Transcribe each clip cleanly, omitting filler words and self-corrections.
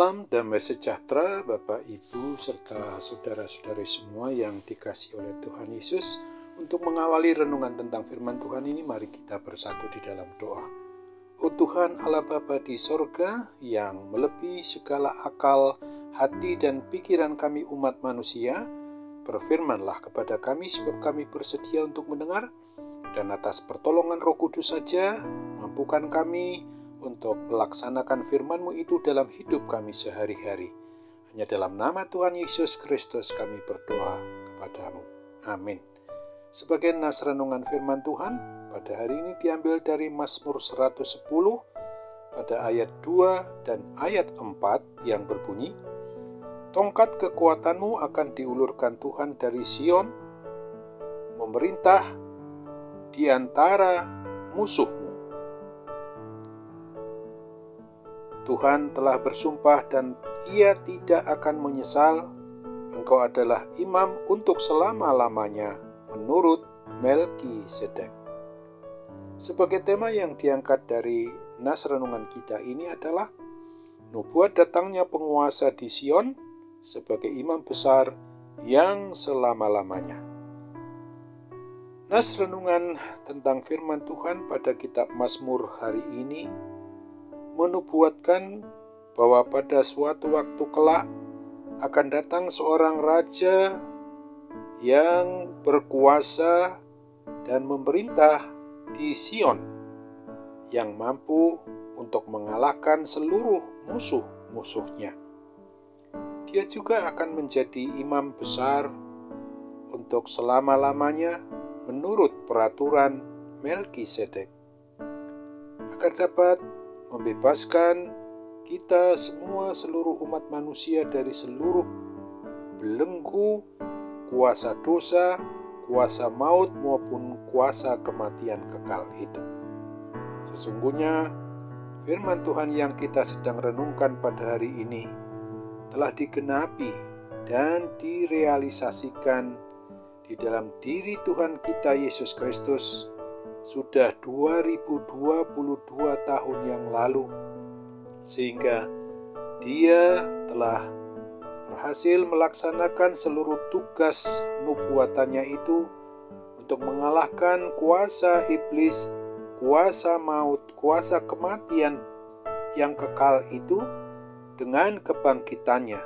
Salam damai sejahtera Bapak Ibu serta saudara-saudari semua yang dikasihi oleh Tuhan Yesus. Untuk mengawali renungan tentang firman Tuhan ini, mari kita bersatu di dalam doa. Oh Tuhan Allah Bapa di sorga yang melebihi segala akal, hati dan pikiran kami umat manusia, berfirmanlah kepada kami sebab kami bersedia untuk mendengar, dan atas pertolongan Roh Kudus saja mampukan kami untuk melaksanakan firman-Mu itu dalam hidup kami sehari-hari. Hanya dalam nama Tuhan Yesus Kristus kami berdoa kepadamu. Amin. Sebagai nas renungan firman Tuhan, pada hari ini diambil dari Mazmur 110 pada ayat 2 dan ayat 4 yang berbunyi, Tongkat kekuatanmu akan diulurkan Tuhan dari Sion, memerintah di antara musuhmu. Tuhan telah bersumpah dan Ia tidak akan menyesal. Engkau adalah imam untuk selama-lamanya menurut Melkisedek. Sebagai tema yang diangkat dari nas renungan kita ini adalah nubuat datangnya penguasa di Sion sebagai imam besar yang selama-lamanya. Nas renungan tentang firman Tuhan pada kitab Mazmur hari ini menubuatkan bahwa pada suatu waktu kelak akan datang seorang raja yang berkuasa dan memerintah di Sion, yang mampu untuk mengalahkan seluruh musuh-musuhnya. Dia juga akan menjadi imam besar untuk selama-lamanya menurut peraturan Melkisedek, agar dapat membebaskan kita semua, seluruh umat manusia, dari seluruh belenggu kuasa dosa, kuasa maut maupun kuasa kematian kekal itu. Sesungguhnya firman Tuhan yang kita sedang renungkan pada hari ini telah digenapi dan direalisasikan di dalam diri Tuhan kita Yesus Kristus sudah 2022 tahun yang lalu, sehingga Dia telah berhasil melaksanakan seluruh tugas nubuatannya itu untuk mengalahkan kuasa iblis, kuasa maut, kuasa kematian yang kekal itu dengan kebangkitannya.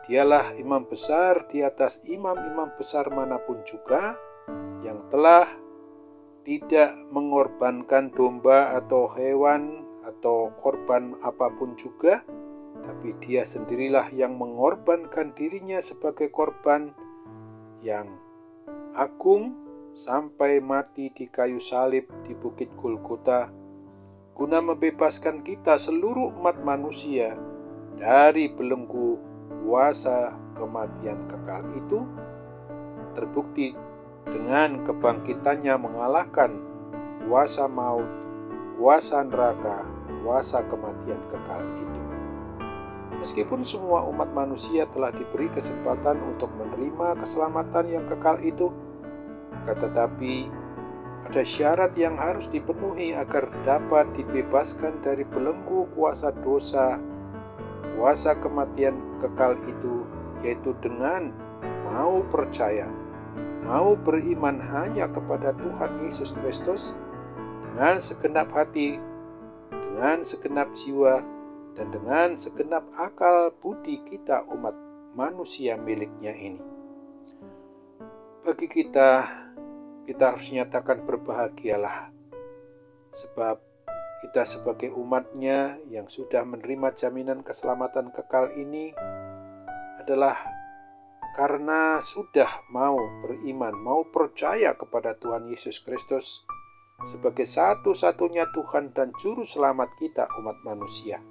Dialah imam besar di atas imam-imam besar manapun juga, yang telah tidak mengorbankan domba atau hewan atau korban apapun juga, tapi Dia sendirilah yang mengorbankan dirinya sebagai korban yang agung sampai mati di kayu salib di Bukit Golgota, guna membebaskan kita seluruh umat manusia dari belenggu kuasa kematian kekal itu, terbukti dengan kebangkitannya mengalahkan kuasa maut, kuasa neraka, kuasa kematian kekal itu. Meskipun semua umat manusia telah diberi kesempatan untuk menerima keselamatan yang kekal itu, akan tetapi ada syarat yang harus dipenuhi agar dapat dibebaskan dari belenggu kuasa dosa, kuasa kematian kekal itu, yaitu dengan mau percaya, mau beriman hanya kepada Tuhan Yesus Kristus dengan segenap hati, dengan segenap jiwa, dan dengan segenap akal budi kita umat manusia miliknya ini. Bagi kita harus nyatakan berbahagialah, sebab kita sebagai umatnya yang sudah menerima jaminan keselamatan kekal ini adalah karena sudah mau beriman, mau percaya kepada Tuhan Yesus Kristus sebagai satu-satunya Tuhan dan Juru Selamat kita umat manusia.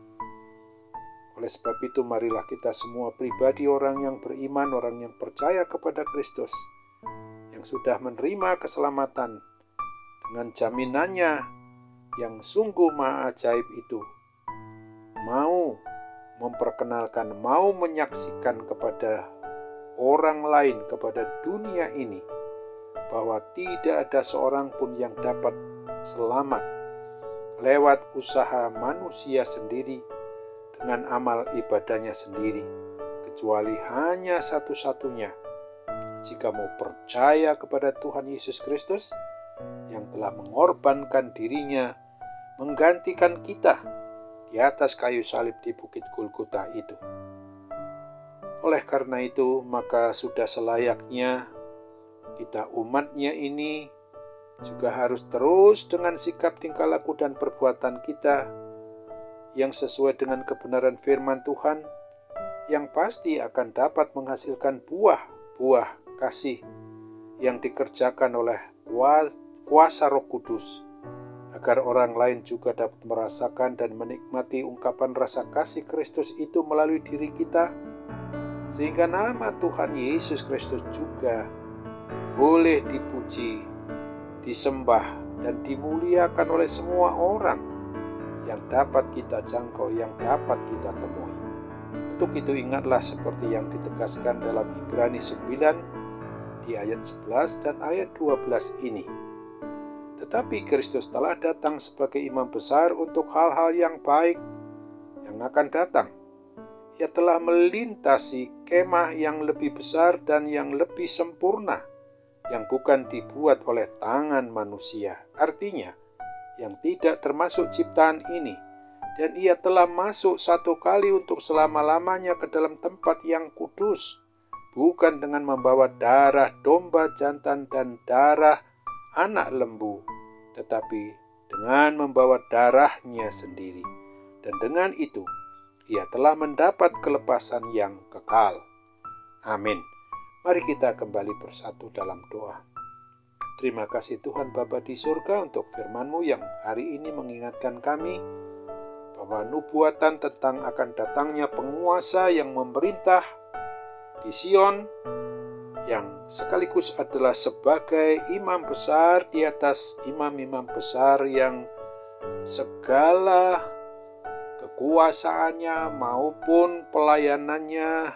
Oleh sebab itu, marilah kita semua pribadi orang yang beriman, orang yang percaya kepada Kristus, yang sudah menerima keselamatan dengan jaminannya yang sungguh maha ajaib itu, mau memperkenalkan, mau menyaksikan kepada orang lain, kepada dunia ini, bahwa tidak ada seorang pun yang dapat selamat lewat usaha manusia sendiri dengan amal ibadahnya sendiri, kecuali hanya satu-satunya. Jika mau percaya kepada Tuhan Yesus Kristus yang telah mengorbankan dirinya, menggantikan kita di atas kayu salib di Bukit Golgota itu. Oleh karena itu, maka sudah selayaknya kita umatnya ini juga harus terus dengan sikap tingkah laku dan perbuatan kita yang sesuai dengan kebenaran firman Tuhan, yang pasti akan dapat menghasilkan buah-buah kasih yang dikerjakan oleh kuasa Roh Kudus, agar orang lain juga dapat merasakan dan menikmati ungkapan rasa kasih Kristus itu melalui diri kita, sehingga nama Tuhan Yesus Kristus juga boleh dipuji, disembah, dan dimuliakan oleh semua orang yang dapat kita jangkau, yang dapat kita temui. Untuk itu ingatlah seperti yang ditegaskan dalam Ibrani 9 di ayat 11 dan ayat 12 ini. Tetapi Kristus telah datang sebagai imam besar untuk hal-hal yang baik yang akan datang. Ia telah melintasi kemah yang lebih besar dan yang lebih sempurna, yang bukan dibuat oleh tangan manusia, artinya yang tidak termasuk ciptaan ini. Dan ia telah masuk satu kali untuk selama-lamanya ke dalam tempat yang kudus, bukan dengan membawa darah domba jantan dan darah anak lembu, tetapi dengan membawa darahnya sendiri. Dan dengan itu, ia telah mendapat kelepasan yang kekal. Amin. Mari kita kembali bersatu dalam doa. Terima kasih Tuhan Bapa di surga untuk firman-Mu yang hari ini mengingatkan kami bahwa nubuatan tentang akan datangnya penguasa yang memerintah di Sion, yang sekaligus adalah sebagai imam besar di atas imam-imam besar yang segala kekuasaannya maupun pelayanannya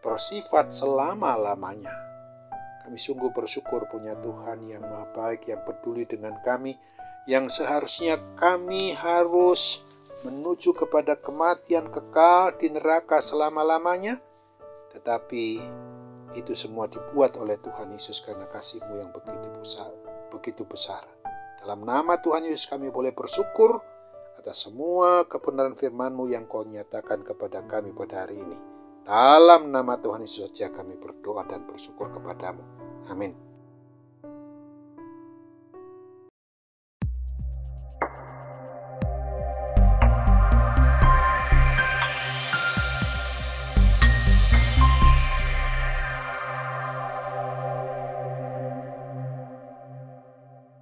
bersifat selama-lamanya. Kami sungguh bersyukur punya Tuhan yang Maha Baik, yang peduli dengan kami, yang seharusnya kami harus menuju kepada kematian kekal di neraka selama-lamanya. Tetapi itu semua dibuat oleh Tuhan Yesus karena kasih-Mu yang begitu besar. Dalam nama Tuhan Yesus kami boleh bersyukur atas semua kebenaran firman-Mu yang Kau nyatakan kepada kami pada hari ini. Dalam nama Tuhan Yesus saja kami berdoa dan bersyukur kepadamu. Amin.